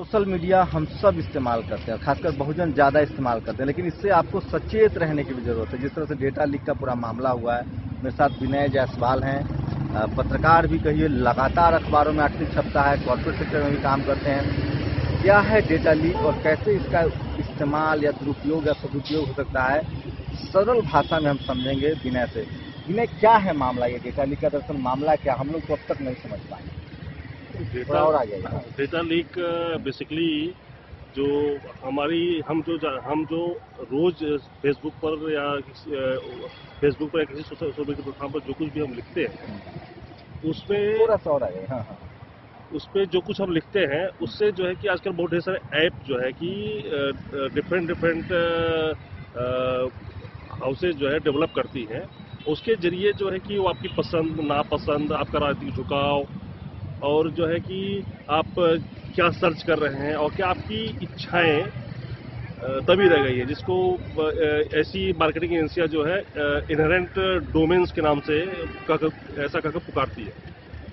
Social media हम सब इस्तेमाल करते हैं, खासकर बहुजन ज़्यादा इस्तेमाल करते हैं, लेकिन इससे आपको सचेत रहने की भी ज़रूरत है। जिस तरह से डेटा लीक का पूरा मामला हुआ है, मेरे साथ विनय जायसवाल हैं, पत्रकार भी कहिए, लगातार अखबारों में आर्टिकल छपता है, कॉर्पोरेट सेक्टर में भी काम करते हैं। क्या है डेटा लीक और कैसे इसका इस्तेमाल या दुरुपयोग या सदुपयोग हो सकता है, सरल भाषा में हम समझेंगे विनय से। विनय, क्या है मामला ये डेटा लीक का? दरअसल मामला क्या, हम लोग तो अब तक नहीं समझ पाए। डेटा लीक बेसिकली जो हम जो रोज फेसबुक पर या किसी सोशल मीडिया प्लेटफॉर्म पर जो कुछ भी हम लिखते हैं उसमें थोड़ा सा और आ जाए। हाँ। उसपे जो कुछ हम लिखते हैं उससे जो है कि आजकल बहुत ढेर सारे ऐप जो है कि डिफरेंट हाउसेज जो है डेवलप करती हैं। उसके जरिए जो है कि वो आपकी पसंद नापसंद, आपका राजनीतिक झुकाव और जो है कि आप क्या सर्च कर रहे हैं और क्या आपकी इच्छाएं तभी रह गई है, जिसको ऐसी मार्केटिंग एजेंसियां जो है इनहेरेंट डोमेन्स के नाम से ऐसा कहकर पुकारती है।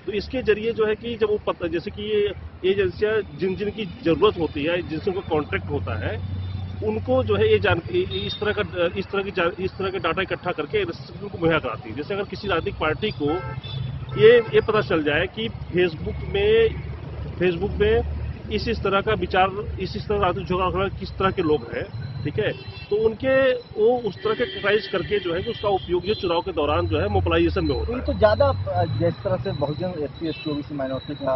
तो इसके जरिए जो है कि जब वो जैसे कि ये एजेंसियां जिन जिन की जरूरत होती है, जिनसे उनका कॉन्ट्रैक्ट होता है, उनको जो है ये इस तरह के डाटा इकट्ठा करके उनको मुहैया कराती है। जैसे अगर किसी राजनीतिक पार्टी को ये पता चल जाए कि फेसबुक में इस तरह का विचार, इस तरह राजनीतिक झुकाव किस तरह के लोग हैं, ठीक है, तो वो उस तरह के कैटेगराइज करके जो है कि उसका उपयोग जो चुनाव के दौरान जो है मोबिलाइजेशन में होता है। तो ज्यादा जिस तरह से बहुजन SC ST OBC माइनॉरिटी का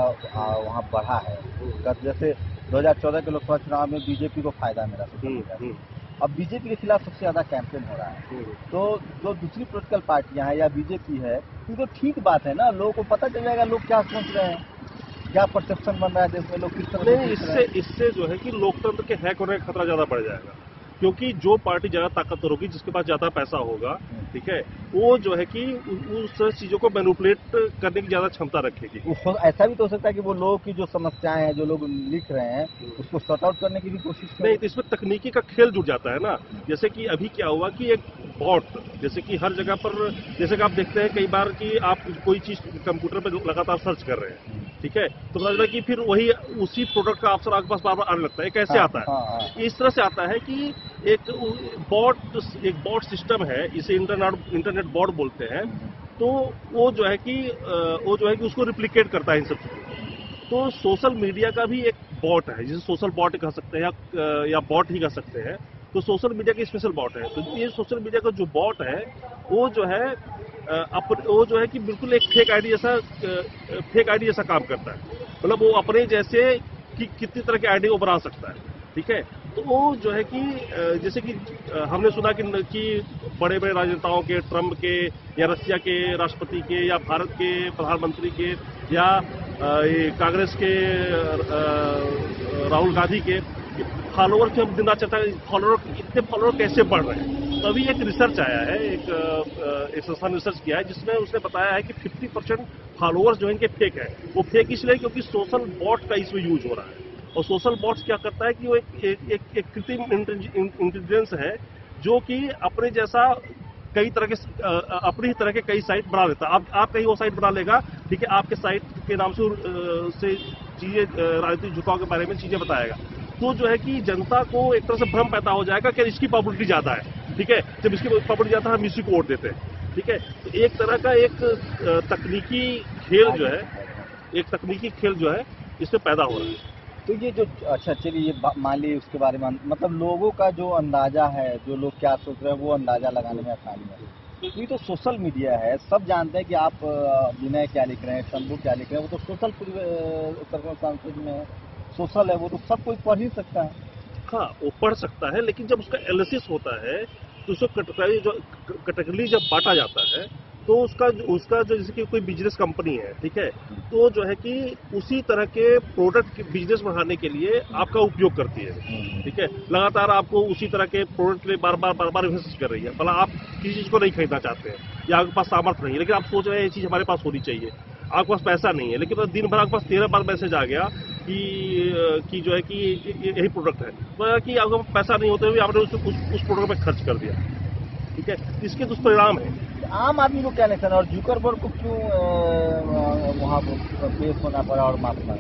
वहाँ बढ़ा है, जैसे 2014 के लोकसभा चुनाव में बीजेपी को फायदा मिला। अब बीजेपी के खिलाफ सबसे ज्यादा कैंपेन हो रहा है, तो जो दूसरी पॉलिटिकल पार्टियां हैं या बीजेपी है, तो ठीक बात है ना, लोगों को पता चल जाएगा लोग क्या सोच रहे हैं, क्या परसेप्शन बन रहा है देश में, लोग किस तरह नहीं। इससे जो है कि लोकतंत्र के हैक होने का खतरा ज्यादा बढ़ जाएगा, क्योंकि जो पार्टी ज्यादा ताकतवर होगी, जिसके पास ज्यादा पैसा होगा, ठीक है, वो जो है कि उस चीजों को मैनिपुलेट करने की ज्यादा क्षमता रखेगी। ऐसा भी तो हो सकता है कि वो लोगों की जो समस्याएं हैं, जो लोग लिख रहे हैं, उसको सॉर्ट आउट करने की भी कोशिश करें। नहीं, तो इसमें तकनीकी का खेल जुड़ जाता है ना। जैसे कि अभी क्या हुआ कि एक बॉट, जैसे कि हर जगह पर, जैसे कि आप देखते हैं कई बार कि आप कोई चीज कंप्यूटर पर लगातार सर्च कर रहे हैं, ठीक है, तो पता चला कि फिर वही उसी प्रोडक्ट का ऑप्शन आपके पास बार बार आने लगता है। कैसे आता है? इस तरह से आता है कि एक बॉट सिस्टम है, इसे इंटरनेट बॉट बोलते हैं। तो वो जो है कि उसको रिप्लिकेट करता है इन सब चीजों। तो सोशल मीडिया का भी एक बॉट है, जिसे सोशल बॉट कह सकते हैं या बॉट ही कह सकते हैं। तो सोशल मीडिया की स्पेशल बॉट है। तो ये सोशल मीडिया का जो बॉट है वो जो है कि बिल्कुल एक फेक आईडी जैसा काम करता है। मतलब वो अपने जैसे कि कितनी तरह के आईडी वो बना सकता है, ठीक है। तो वो जो है कि जैसे कि हमने सुना कि बड़े बड़े राजनेताओं के, ट्रम्प के या रशिया के राष्ट्रपति के या भारत के प्रधानमंत्री के या कांग्रेस के राहुल गांधी के फॉलोअर की हम दिन रात चर्चा, इतने फॉलोअर कैसे बढ़ रहे हैं। तो अभी एक रिसर्च आया है, एक संस्था ने रिसर्च किया है, जिसमें उसने बताया है कि 50% फॉलोअर्स जो इनके फेक है। वो फेक इसलिए क्योंकि सोशल बॉट का इसमें यूज हो रहा है। और सोशल बॉट्स क्या करता है कि वो एक कृत्रिम इंटेलिजेंस है, जो कि अपने जैसा कई तरह के अपनी ही तरह के कई साइट बना लेता है। आप कहीं वो साइट बना लेगा, ठीक है, आपके साइट के नाम से चीजें, राजनीतिक झुकाव के बारे में चीजें बताएगा। तो जो है कि जनता को एक तरह से भ्रम पैदा हो जाएगा कि इसकी पॉपुलरिटी ज्यादा है, ठीक है, जब इसकी पॉपुलरिटी ज्यादा है हम इसी को वोट देते हैं, ठीक है। तो एक तरह का एक तकनीकी खेल जो है इससे पैदा हो रहा है। तो ये जो, अच्छा चलिए, ये मान लीजिए उसके बारे में, मतलब लोगों का जो अंदाजा है, जो लोग क्या सोच रहे हैं, वो अंदाजा लगाने में आसानी है। ये तो सोशल मीडिया है, सब जानते हैं कि आप विनय क्या लिख रहे हैं, शंभू क्या लिख रहे हैं, वो तो सोशल सर्कमस्टेंसेस में है, सोशल है, वो तो सब कोई पढ़ ही सकता है। हाँ, वो पढ़ सकता है, लेकिन जब उसका एनालिसिस होता है तो उसको कैटेगरी जब बांटा जाता है, तो उसका जो जैसे कि कोई बिजनेस कंपनी है, ठीक है, तो जो है कि उसी तरह के प्रोडक्ट के बिजनेस बढ़ाने के लिए आपका उपयोग करती है, ठीक है। लगातार आपको उसी तरह के प्रोडक्ट के लिए बार बार इन्वेस्ट कर रही है। भला आप किसी चीज को नहीं खरीदना चाहते हैं या आपके पास सामर्थ्य नहीं है, लेकिन आप सोच रहे हैं ये चीज हमारे पास होनी चाहिए। आपके पास पैसा नहीं है, लेकिन दिन भर आपके पास 13 बार मैसेज आ गया कि जो है कि यही प्रोडक्ट है, तो कि आपको पैसा नहीं होते हुए आपने उस प्रोडक्ट में खर्च कर दिया, ठीक है। इसके दुष्परिणाम है। आम आदमी को क्या नुकसान, और जुकरबर्ग को क्यों वहाँ पेश होना पड़ा और माफ करना?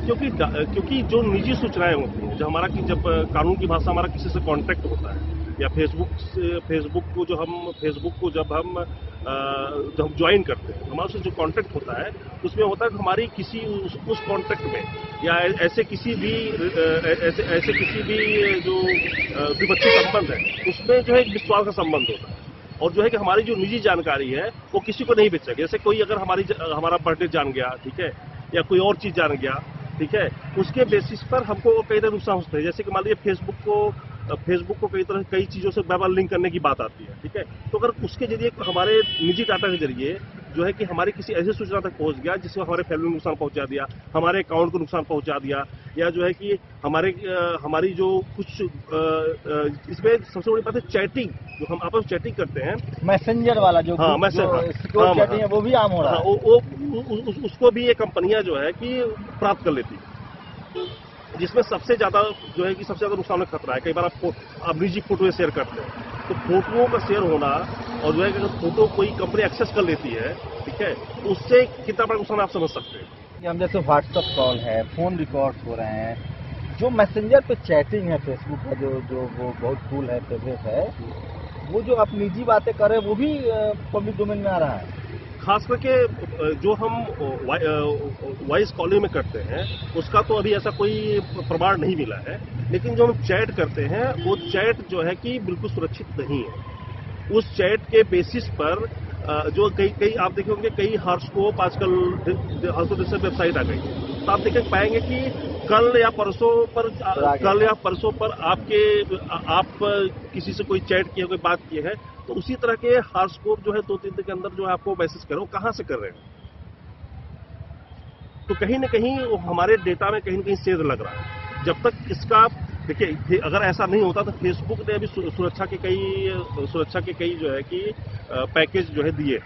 क्योंकि जो निजी सूचनाएं होती हैं, जो हमारा कि जब कानून की भाषा हमारा किसी से कांटेक्ट होता है, या फेसबुक को जब हम ज्वाइन करते हैं, हमारे से जो कांटेक्ट होता है उसमें होता है कि हमारी किसी उस कांटेक्ट में या ऐसे किसी भी जो द्विपक्षीय संबंध है उसमें जो है एक विश्वास का संबंध होता है, और जो है कि हमारी जो निजी जानकारी है वो किसी को नहीं बेचेगा। जैसे कोई अगर हमारा बर्थडे जान गया, ठीक है, या कोई और चीज जान गया, ठीक है, उसके बेसिस पर हमको कई तरह नुकसान होते हैं। जैसे कि मान लीजिए फेसबुक को कई चीजों से बार बार लिंक करने की बात आती है, ठीक है, तो अगर उसके जरिए हमारे निजी डाटा के जरिए जो है कि हमारी किसी ऐसी सूचना तक पहुंच गया जिससे हमारे फैमिली को नुकसान पहुंचा दिया, हमारे अकाउंट को नुकसान पहुंचा दिया, या जो है कि हमारी जो कुछ इसमें सबसे बड़ी बात है चैटिंग, जो हम आपस में चैटिंग करते हैं, मैसेंजर वाला जो सिक्योर चैटिंग है वो भी आम हो रहा है। उसको भी ये कंपनियां जो है कि प्राप्त कर लेती है, जिसमें सबसे ज्यादा जो है कि सबसे ज्यादा नुकसान का खतरा है। कई बार आप निजी फोटो शेयर करते हैं, तो फोटोओं का शेयर होना, और जो है कि अगर फोटो कोई कंपनी एक्सेस कर लेती है, ठीक है, तो उससे कितना बड़ा नुकसान आप समझ सकते हैं। हम जैसे व्हाट्सएप कॉल है, फोन रिकॉर्ड्स हो रहे हैं, जो मैसेंजर पे चैटिंग है फेसबुक का, जो वो बहुत कूल है, फेवरेट है, वो जो आप निजी बातें कर रहे हैं वो भी पब्लिक डोमेन में आ रहा है। खास करके जो हम वॉइस कॉलिंग में करते हैं उसका तो अभी ऐसा कोई प्रमाण नहीं मिला है, लेकिन जो हम चैट करते हैं वो चैट जो है कि बिल्कुल सुरक्षित नहीं है। उस चैट के बेसिस पर जो कई आप देखे होंगे, कई हॉटस्कोप आजकल वेबसाइट आ गई, तो आप देख पाएंगे कि कल या परसों पर आप किसी से कोई चैट किया, कोई बात की है, तो उसी तरह के हॉटस्कोप जो है 2-3 दिन के अंदर जो है आपको मैसेज करो, कहां से कर रहे हैं, तो कहीं न कहीं हमारे डेटा में कहीं न कहीं सेध लग रहा है। जब तक इसका देखिए, अगर ऐसा नहीं होता तो फेसबुक ने अभी सुरक्षा के कई जो है कि पैकेज जो है दिए,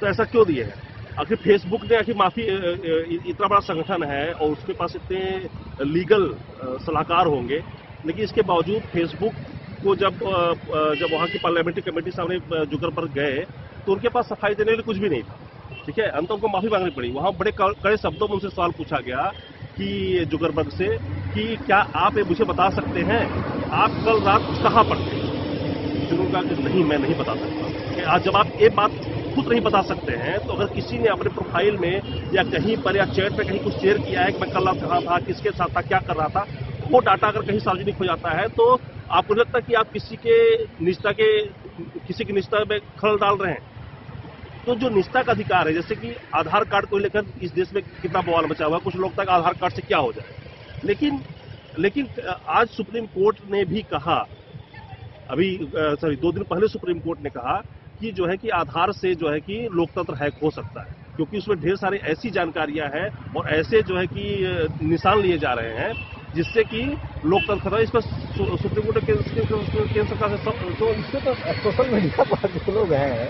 तो ऐसा क्यों दिए हैं? आखिर फेसबुक ने इतना बड़ा संगठन है और उसके पास इतने लीगल सलाहकार होंगे, लेकिन इसके बावजूद फेसबुक को जब वहां की पार्लियामेंट्री कमेटी सामने जुकरबर्ग गए तो उनके पास सफाई देने के लिए कुछ भी नहीं था, ठीक है, अंत उनको माफी मांगनी पड़ी। वहां बड़े कड़े शब्दों में उनसे सवाल पूछा गया कि जुकरबर्ग से कि क्या आप ये मुझे बता सकते हैं आप कल रात कहां पर थे? उन्होंने कहा कि नहीं, मैं नहीं बता सकता। आज जब आप ये बात खुद नहीं बता सकते हैं, तो अगर किसी ने अपने प्रोफाइल में या कहीं पर या चैट पे कहीं कुछ शेयर किया है कि मैं कल रात कहां था, किसके साथ था, क्या कर रहा था, वो डाटा अगर कहीं सार्वजनिक हो जाता है तो आपको लगता है कि आप किसी की निजता में खलल डाल रहे हैं। तो जो निजता का अधिकार है, जैसे कि आधार कार्ड को लेकर इस देश में कितना बवाल मचा हुआ है, कुछ लोग तक आधार कार्ड से क्या हो जाए, लेकिन आज सुप्रीम कोर्ट ने भी कहा, 2 दिन पहले सुप्रीम कोर्ट ने कहा कि जो है कि आधार से जो है कि लोकतंत्र हैक हो सकता है, क्योंकि उसमें ढेर सारी ऐसी जानकारियां हैं और ऐसे जो है कि निशान लिए जा रहे हैं जिससे कि लोकतंत्र खतरा। इस पर सुप्रीम कोर्ट केंद्र सरकार से इससे तो सोशल मीडिया पर जो लोग हैं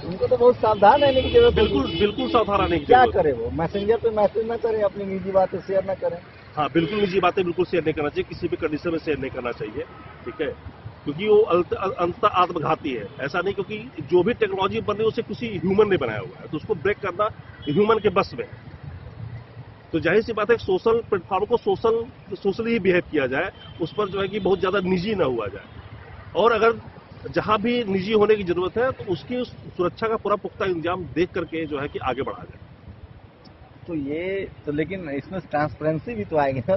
उनको तो बहुत सावधान रहने की जरूरत है। बिल्कुल सावधान रहने की क्या करे, वो मैसेंजर पे मैसेज ना करें, अपनी निजी बातें शेयर ना करें। हाँ, बिल्कुल निजी बातें बिल्कुल शेयर नहीं करना चाहिए, किसी भी कंडीशन में शेयर नहीं करना चाहिए, ठीक है, क्योंकि वो अंततः आत्मघाती है। ऐसा नहीं, क्योंकि जो भी टेक्नोलॉजी बन रही है उसे किसी ह्यूमन ने बनाया हुआ है, तो उसको ब्रेक करना ह्यूमन के बस में। तो जाहिर सी बात है, सोशल प्लेटफॉर्म को सोशली ही बिहेव किया जाए, उस पर जो है कि बहुत ज्यादा निजी ना हुआ जाए, और अगर जहां भी निजी होने की जरूरत है तो उसकी सुरक्षा का पूरा पुख्ता इंतजाम देख करके जो है कि आगे बढ़ा जाए। तो लेकिन इसमें ट्रांसपेरेंसी भी तो आएगी ना,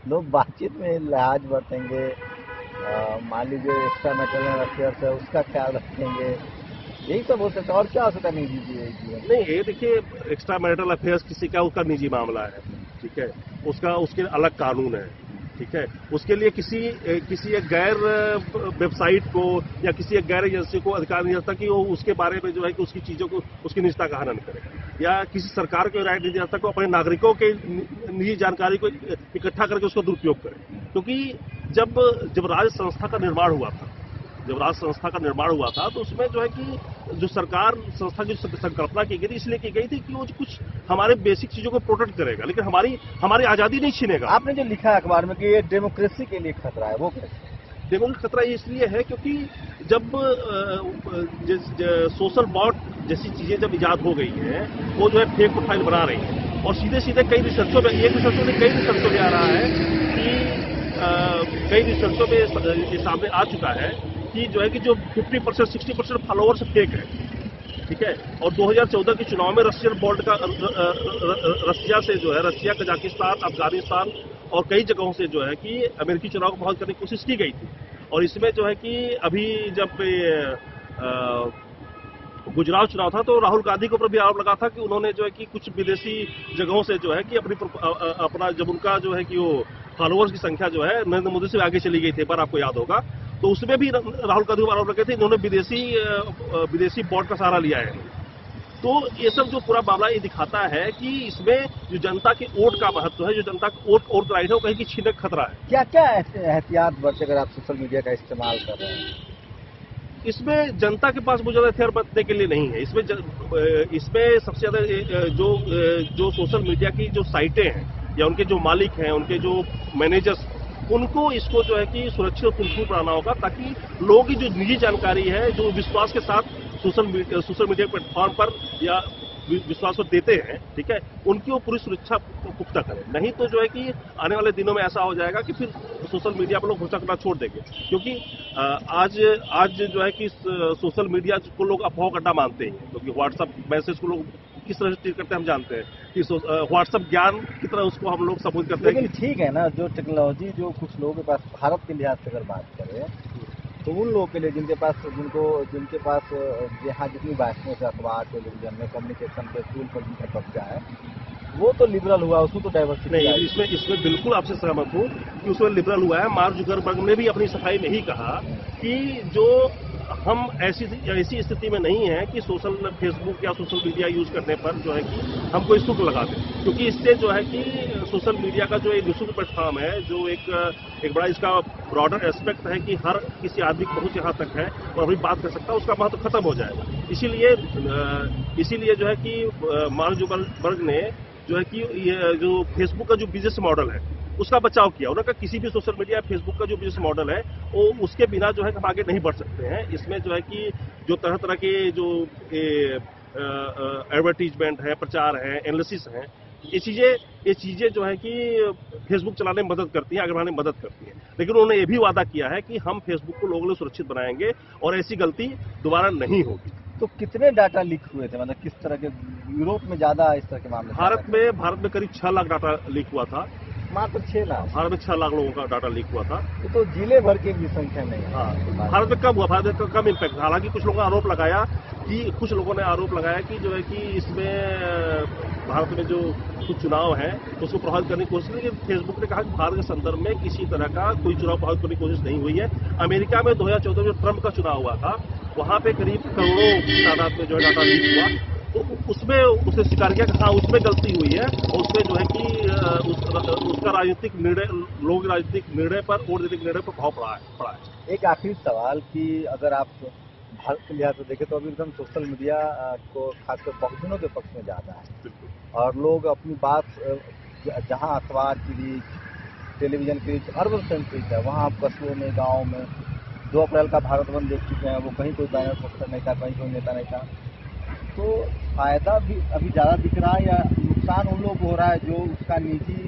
लोग बातचीत में लिहाज बरतेंगे, मान लीजिए एक्स्ट्रा मैटरनल अफेयर्स है उसका ख्याल रखेंगे, यही सब हो सकता है। और क्या हो सकता है निजी जीवन? नहीं, ये देखिए, एक्स्ट्रा मैरिटल अफेयर्स किसी का उसका निजी मामला है, ठीक है, उसके अलग कानून है, ठीक है, उसके लिए किसी एक गैर वेबसाइट को या किसी एक गैर एजेंसी को अधिकार नहीं रहता कि वो उसके बारे में जो है कि उसकी चीजों को, उसकी निजता का हनन करे, या किसी सरकार को राइट नहीं रहता कि अपने नागरिकों के निजी जानकारी को इकट्ठा करके उसका दुरुपयोग करे। क्योंकि जब राज्य संस्था का निर्माण हुआ था, तो उसमें जो है कि जो सरकार संस्था की संकल्पना की गई थी, इसलिए की गई थी कि वो कुछ हमारे बेसिक चीजों को प्रोटेक्ट करेगा, लेकिन हमारी आजादी नहीं छीनेगा। आपने जो लिखा है अखबार में कि ये डेमोक्रेसी के लिए खतरा है, वो कैसे? डेमोक्रेसी खतरा इसलिए है क्योंकि जब सोशल बॉट जैसी चीजें जब इजाद हो गई हैं, वो जो है फेक प्रोफाइल बना रही है, और सीधे सीधे कई रिसर्चों में, एक रिसर्चों में कई रिसर्चों में आ रहा है कि कई रिसर्चों में ये सामने आ चुका है कि जो है कि जो 50% 60% फॉलोअर्स फेक है, ठीक है। और 2014 के चुनाव में रशियन बोल्ट का रसिया से जो है, रसिया, कजाकिस्तान, अफगानिस्तान और कई जगहों से जो है कि अमेरिकी चुनाव को प्रभावित करने की कोशिश की गई थी। और इसमें जो है कि अभी जब गुजरात चुनाव था तो राहुल गांधी के ऊपर भी आरोप लगा था कि उन्होंने जो है कि कुछ विदेशी जगहों से जो है कि अपना जब उनका जो है कि वो फॉलोअर्स की संख्या जो है नरेंद्र मोदी से आगे चली गई थी, एक बार आपको याद होगा, तो उसमें भी राहुल गांधी को आरोप लगे थे इन्होंने विदेशी बॉट का सहारा लिया है। तो ये सब जो पूरा मामला ये दिखाता है कि इसमें जो जनता के वोट का महत्व है, जो जनता का वोट राइट है, वो कहीं की छीनने का खतरा है। क्या क्या एहतियात बरते अगर आप सोशल मीडिया का इस्तेमाल कर रहे हैं? इसमें जनता के पास बहुत ज्यादा हथियार बरतने के लिए नहीं है। इसमें सबसे ज्यादा जो सोशल मीडिया की जो साइटें हैं या उनके जो मालिक हैं, उनके जो मैनेजर्स, उनको इसको जो है कि सुरक्षित और फुलप्रूफ बनाना होगा, ताकि लोगों की जो निजी जानकारी है, जो विश्वास के साथ सोशल मीडिया प्लेटफॉर्म पर या विश्वास को देते हैं, ठीक है, उनकी वो पूरी सुरक्षा पुख्ता करें। नहीं तो जो है कि आने वाले दिनों में ऐसा हो जाएगा कि फिर सोशल मीडिया पर लोग भरोसा करना छोड़ देंगे, क्योंकि आज जो है कि सोशल मीडिया को लोग अफवाह का अड्डा मानते हैं, क्योंकि व्हाट्सएप मैसेज को लोग किस तरह से ट्रीट करते हैं हम जानते हैं कि व्हाट्सएप ज्ञान की तरह उसको हम लोग संबोधित करते हैं। लेकिन ठीक है ना, जो टेक्नोलॉजी जो कुछ लोगों के पास भारत के लिहाज से अगर बात करें तो उन लोगों के लिए जिनके पास यहाँ जितनी भाषाओं से अखबार, टेलीविजन में कम्युनिकेशन के टूल पर जिनका कब्जा है, वो तो लिबरल हुआ, उसमें तो डाइवर्सिटी नहीं। इसमें बिल्कुल आपसे सहमत हूँ कि उसमें लिबरल हुआ है। मार्क जुकरबर्ग ने भी अपनी सफाई में ही कहा कि जो हम ऐसी स्थिति में नहीं है कि फेसबुक या सोशल मीडिया यूज करने पर जो है कि हम कोई शुल्क लगा दें, क्योंकि इससे जो है कि सोशल मीडिया का जो एक निःशुल्क प्लेटफॉर्म है, जो एक बड़ा इसका ब्रॉडर एस्पेक्ट है कि हर किसी आदमी की पहुंच यहाँ तक है और अभी बात कर सकता है, उसका महत्व खत्म हो जाएगा। इसीलिए जो है कि मार्क जुकरबर्ग ने जो है कि ये जो फेसबुक का जो बिजनेस मॉडल है उसका बचाव किया। उन्होंने कहा किसी भी सोशल मीडिया फेसबुक का जो बिजनेस मॉडल है वो उसके बिना जो है हम आगे नहीं बढ़ सकते हैं। इसमें जो है कि जो तरह तरह के जो एडवर्टीजमेंट है, प्रचार है, एनालिसिस है, ये चीजें जो है कि फेसबुक चलाने में मदद करती हैं, आगे बढ़ाने में मदद करती हैं। लेकिन उन्होंने ये भी वादा किया है कि हम फेसबुक को लोगों के लिए सुरक्षित बनाएंगे और ऐसी गलती दोबारा नहीं होगी। तो कितने डाटा लीक हुए थे, मतलब किस तरह के? यूरोप में ज्यादा इस तरह के मामले? भारत में करीब 6 लाख डाटा लीक हुआ था। मात्र 6 लाख? भारत में 6 लाख लोगों का डाटा लीक हुआ था। तो जिले भर की भी संख्या नहीं है। हाँ, भारत में कम हुआ, भारत में कम इम्पैक्ट। हालांकि कुछ लोगों ने आरोप लगाया कि जो है कि इसमें भारत में जो कुछ चुनाव है उसको प्रभावित करने की कोशिश की। फेसबुक ने कहा कि भारत के संदर्भ में किसी तरह का कोई चुनाव प्रभावित करने की कोशिश नहीं हुई है। अमेरिका में 2014 में ट्रंप का चुनाव हुआ था, वहां पे करीब करोड़ों की तादाद में जो है डाटा लीक हुआ, तो उसमें उसने स्वीकार किया कि हाँ उसमें गलती हुई है और उसमें जो है कि उसका राजनीतिक निर्णय, लोगों के राजनीतिक निर्णय पर, वोट देने के निर्णय पर प्रभाव पड़ा है। एक आखिरी सवाल कि अगर आप भारत के लिहाज से देखें तो अभी एकदम सोशल मीडिया को खासकर बहुजनों के पक्ष में ज्यादा है, और लोग अपनी बात जहां अखबार की रीच, टेलीविजन की रीच अर्बन सेंट्रिक है, वहां आप कस्बों में, गाँव में 2 अप्रैल का भारत बंद देख चुके हैं, वो कहीं कोई बैनर पोस्टर नहीं था, कहीं कोई नेता नहीं था। तो फायदा भी अभी ज्यादा दिख रहा है या नुकसान उन लोग को हो रहा है जो उसका निजी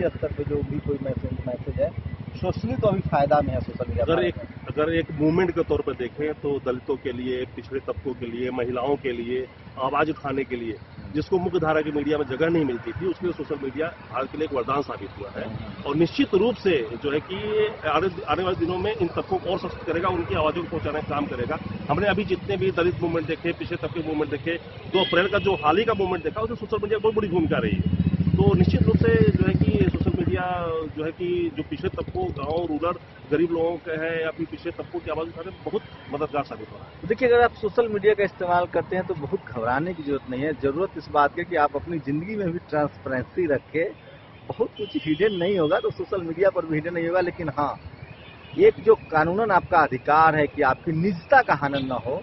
स्तर पे जो भी कोई मैसेज है, सोशली तो अभी फायदा में है सोशल मीडिया? अगर एक मूवमेंट के तौर पर देखें तो दलितों के लिए, पिछड़े तबकों के लिए, महिलाओं के लिए आवाज उठाने के लिए, जिसको मुख्य धारा की मीडिया में जगह नहीं मिलती थी, उसके लिए सोशल मीडिया भारत के लिए एक वरदान साबित हुआ है। और निश्चित रूप से जो है कि आने वाले दिनों में इन तबकों को और सशक्त करेगा, उनकी आवाजों को पहुंचाने का काम करेगा। हमने अभी जितने भी दलित मूवमेंट देखे, पिछड़े तबके मूवमेंट देखे, 2 अप्रैल का जो हाल ही का मूवमेंट देखा, उसमें सोशल मीडिया बहुत बड़ी भूमिका रही है। तो निश्चित रूप से जो है कि सोशल मीडिया जो है कि जो पिछड़े तबकों, गाँव, रूरल, गरीब लोगों के हैं या फिर पिछड़े तबकों की आवाज उठाने में बहुत मददगार साबित हो रहा है। तो देखिए, अगर आप सोशल मीडिया का इस्तेमाल करते हैं तो बहुत घबराने की जरूरत नहीं है। जरूरत इस बात की कि आप अपनी जिंदगी में भी ट्रांसपेरेंसी रखें। बहुत कुछ हिडन नहीं होगा तो सोशल मीडिया पर भी हिडन नहीं होगा, लेकिन हाँ, एक जो कानूनन आपका अधिकार है कि आपकी निजता का हनन न हो,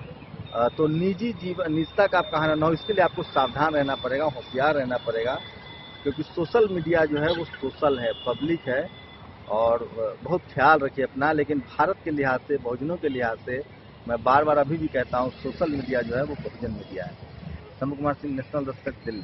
तो निजता का आपका हनन न हो, इसके लिए आपको सावधान रहना पड़ेगा, होशियार रहना पड़ेगा, क्योंकि सोशल मीडिया जो है वो सोशल है, पब्लिक है, और बहुत ख्याल रखिए अपना। लेकिन भारत के लिहाज से, बहुजनों के लिहाज से मैं बार बार अभी भी कहता हूँ, सोशल मीडिया जो है वो बहुजन मीडिया है। Shambhu Kumar Singh, national desk, Delhi.